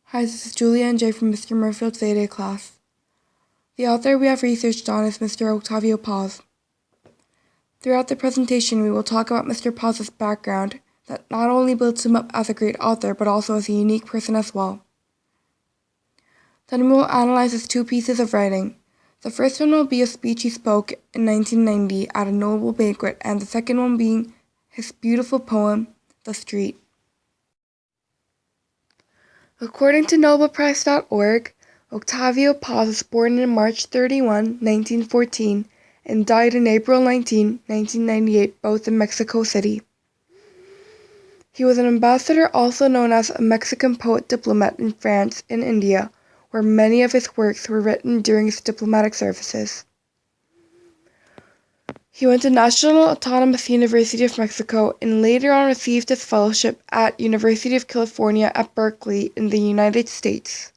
Hi, this is Julia and Jay from Mr. Murfield's A-Day class. The author we have researched on is Mr. Octavio Paz. Throughout the presentation, we will talk about Mr. Paz's background that not only builds him up as a great author, but also as a unique person as well. Then we will analyze his two pieces of writing. The first one will be a speech he spoke in 1990 at a Nobel banquet, and the second one being his beautiful poem, The Street. According to Nobelprize.org, Octavio Paz was born on March 31, 1914, and died on April 19, 1998, both in Mexico City. He was an ambassador, also known as a Mexican poet diplomat in France and India, where many of his works were written during his diplomatic services. He went to National Autonomous University of Mexico and later on received his fellowship at University of California at Berkeley in the United States.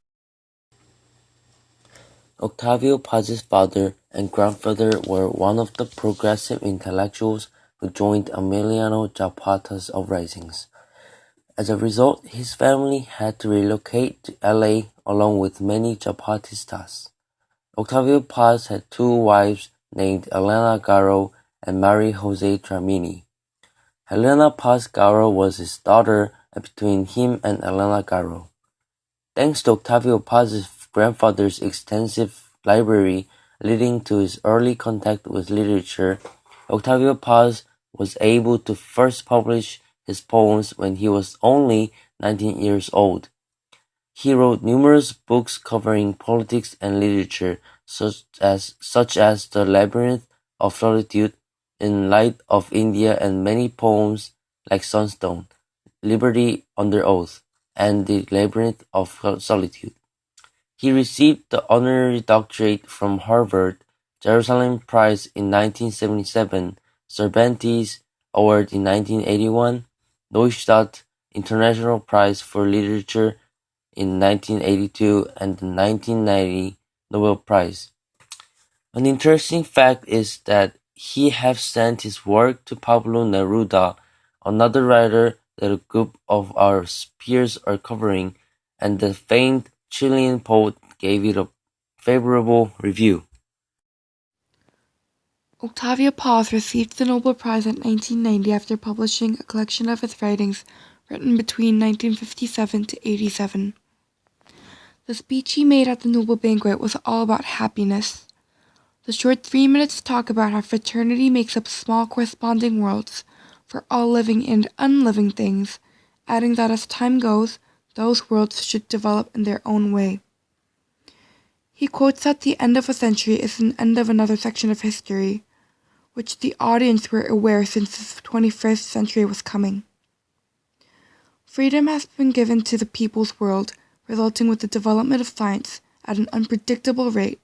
Octavio Paz's father and grandfather were one of the progressive intellectuals who joined Emiliano Zapata's uprisings. As a result, his family had to relocate to LA along with many Zapatistas. Octavio Paz had two wives named Elena Garro and Maria Jose Tramini. Helena Paz Garro was his daughter, and between him and Elena Garro. Thanks to Octavio Paz's grandfather's extensive library leading to his early contact with literature, Octavio Paz was able to first publish his poems when he was only 19 years old. He wrote numerous books covering politics and literature, such as The Labyrinth of Solitude, In Light of India, and many poems like Sunstone, Liberty Under Oath, and The Labyrinth of Solitude. He received the honorary doctorate from Harvard, Jerusalem Prize in 1977, Cervantes Award in 1981, Neustadt International Prize for Literature in 1982, and the 1990 Nobel Prize. An interesting fact is that he have sent his work to Pablo Neruda, another writer that a group of our peers are covering, and the famed Chilean poet gave it a favorable review. Octavio Paz received the Nobel Prize in 1990 after publishing a collection of his writings written between 1957 to 87. The speech he made at the Nobel banquet was all about happiness. The short 3 minutes talk about how fraternity makes up small corresponding worlds for all living and unliving things, adding that as time goes, those worlds should develop in their own way. He quotes that the end of a century is the end of another section of history, which the audience were aware since the 21st century was coming. Freedom has been given to the people's world, resulting with the development of science at an unpredictable rate,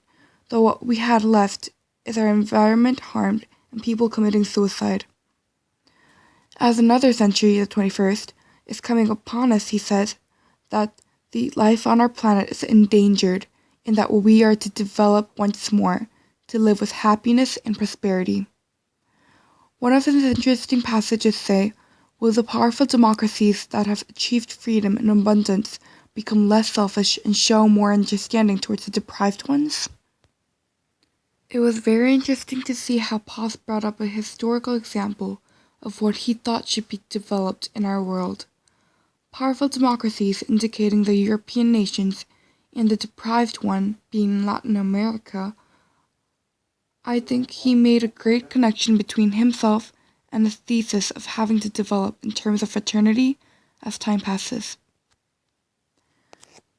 though what we had left is our environment harmed and people committing suicide. As another century, the 21st, is coming upon us, he says that the life on our planet is endangered and that we are to develop once more, to live with happiness and prosperity. One of his interesting passages say, will the powerful democracies that have achieved freedom and abundance become less selfish and show more understanding towards the deprived ones? It was very interesting to see how Paz brought up a historical example of what he thought should be developed in our world. Powerful democracies indicating the European nations and the deprived one being Latin America. I think he made a great connection between himself and his thesis of having to develop in terms of fraternity as time passes.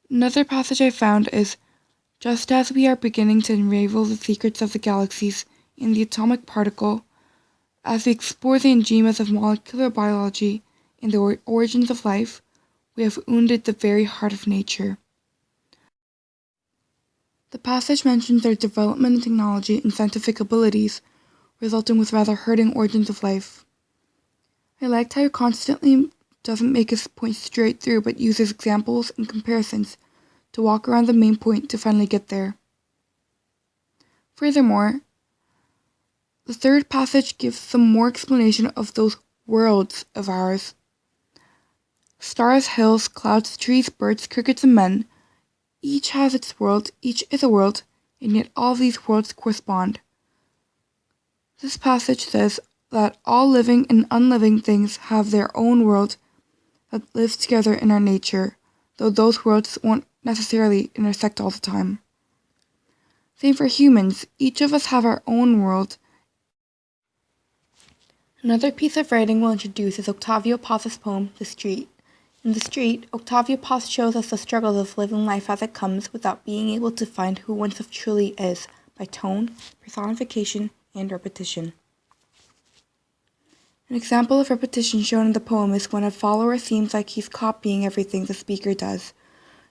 Another passage I found is, just as we are beginning to unravel the secrets of the galaxies and the atomic particle, as we explore the enigmas of molecular biology and the origins of life, we have wounded the very heart of nature. The passage mentions their development in technology and scientific abilities, resulting with rather hurting origins of life. I liked how he constantly doesn't make his point straight through but uses examples and comparisons to walk around the main point to finally get there. Furthermore, the third passage gives some more explanation of those worlds of ours. Stars, hills, clouds, trees, birds, crickets, and men. Each has its world, each is a world, and yet all these worlds correspond. This passage says that all living and unliving things have their own world that lives together in our nature, though those worlds won't necessarily intersect all the time. Same for humans, each of us have our own world. Another piece of writing we'll introduce is Octavio Paz's poem, The Street. In The Street, Octavio Paz shows us the struggles of living life as it comes without being able to find who oneself truly is by tone, personification, and repetition. An example of repetition shown in the poem is when a follower seems like he's copying everything the speaker does,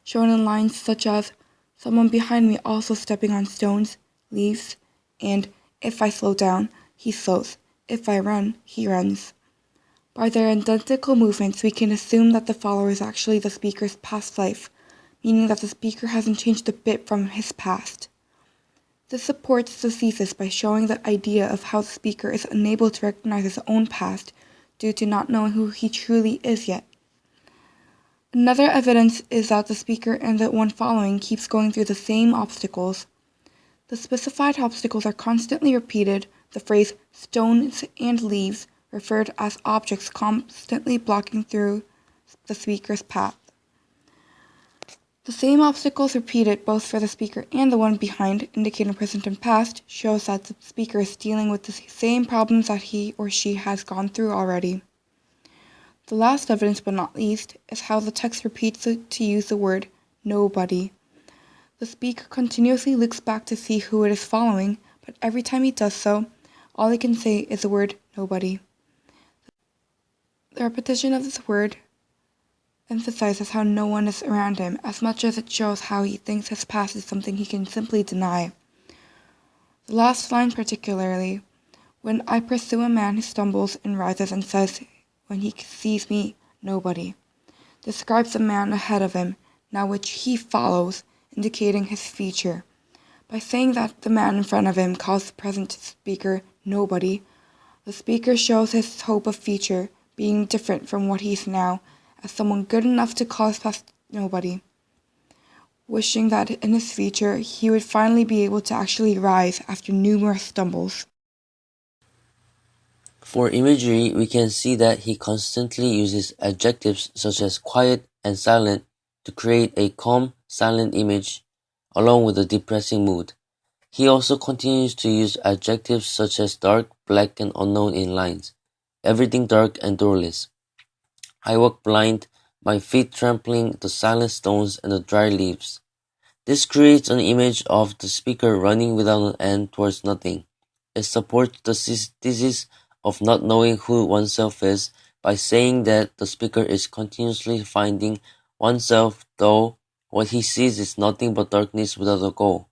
shown in lines such as, "Someone behind me also stepping on stones, leaves," and "If I slow down, he slows. If I run, he runs." By their identical movements, we can assume that the follower is actually the speaker's past life, meaning that the speaker hasn't changed a bit from his past. This supports the thesis by showing the idea of how the speaker is unable to recognize his own past due to not knowing who he truly is yet. Another evidence is that the speaker and the one following keeps going through the same obstacles. The specified obstacles are constantly repeated. The phrase "stones and leaves" referred as objects constantly blocking through the speaker's path. The same obstacles repeated both for the speaker and the one behind, indicating present and past, shows that the speaker is dealing with the same problems that he or she has gone through already. The last evidence, but not least, is how the text repeats to use the word "nobody." The speaker continuously looks back to see who it is following, but every time he does so, all he can say is the word "nobody." The repetition of this word emphasizes how no one is around him, as much as it shows how he thinks his past is something he can simply deny. The last line particularly, "When I pursue a man who stumbles and rises and says, when he sees me, nobody," describes the man ahead of him, now which he follows, indicating his future. By saying that the man in front of him calls the present speaker nobody, the speaker shows his hope of future being different from what he is now, as someone good enough to call his past nobody, wishing that in his future he would finally be able to actually rise after numerous stumbles. For imagery, we can see that he constantly uses adjectives such as quiet and silent to create a calm, silent image, along with a depressing mood. He also continues to use adjectives such as dark, black, and unknown in lines. Everything dark and doorless. I walk blind, my feet trampling the silent stones and the dry leaves. This creates an image of the speaker running without an end towards nothing. It supports the thesis of not knowing who oneself is by saying that the speaker is continuously finding oneself, though what he sees is nothing but darkness without a goal.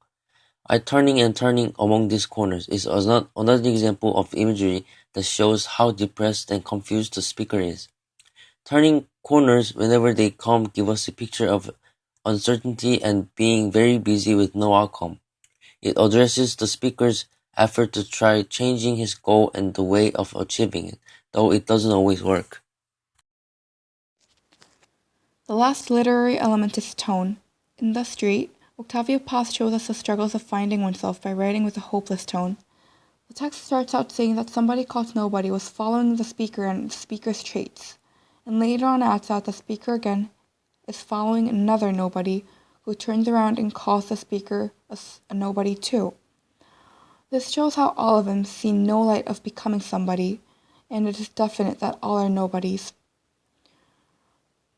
I turning and turning among these corners is another example of imagery that shows how depressed and confused the speaker is. Turning corners whenever they come give us a picture of uncertainty and being very busy with no outcome. It addresses the speaker's effort to try changing his goal and the way of achieving it, though it doesn't always work. The last literary element is tone. In The Street, Octavio Paz shows us the struggles of finding oneself by writing with a hopeless tone. The text starts out saying that somebody called nobody was following the speaker and the speaker's traits, and later on adds that the speaker again is following another nobody who turns around and calls the speaker a nobody too. This shows how all of them see no light of becoming somebody, and it is definite that all are nobodies.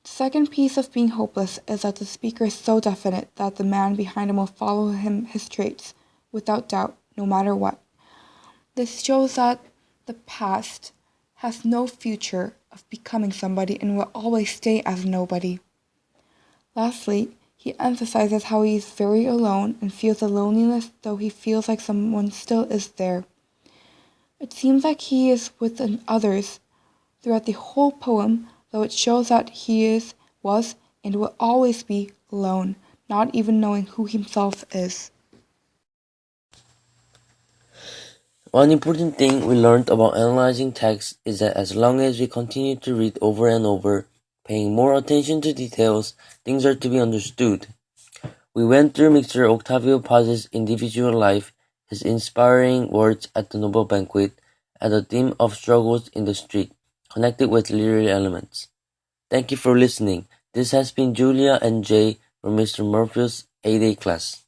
The second piece of being hopeless is that the speaker is so definite that the man behind him will follow his traits, without doubt, no matter what. This shows that the past has no future of becoming somebody and will always stay as nobody. Lastly, he emphasizes how he is very alone and feels a loneliness, though he feels like someone still is there. It seems like he is with others throughout the whole poem, though it shows that was, and will always be alone, not even knowing who himself is. One important thing we learned about analyzing text is that as long as we continue to read over and over, paying more attention to details, things are to be understood. We went through Mr. Octavio Paz's individual life, his inspiring words at the Nobel banquet, and the theme of struggles in the street, connected with literary elements. Thank you for listening. This has been Julia and Jay from Mr. Murphy's 8A class.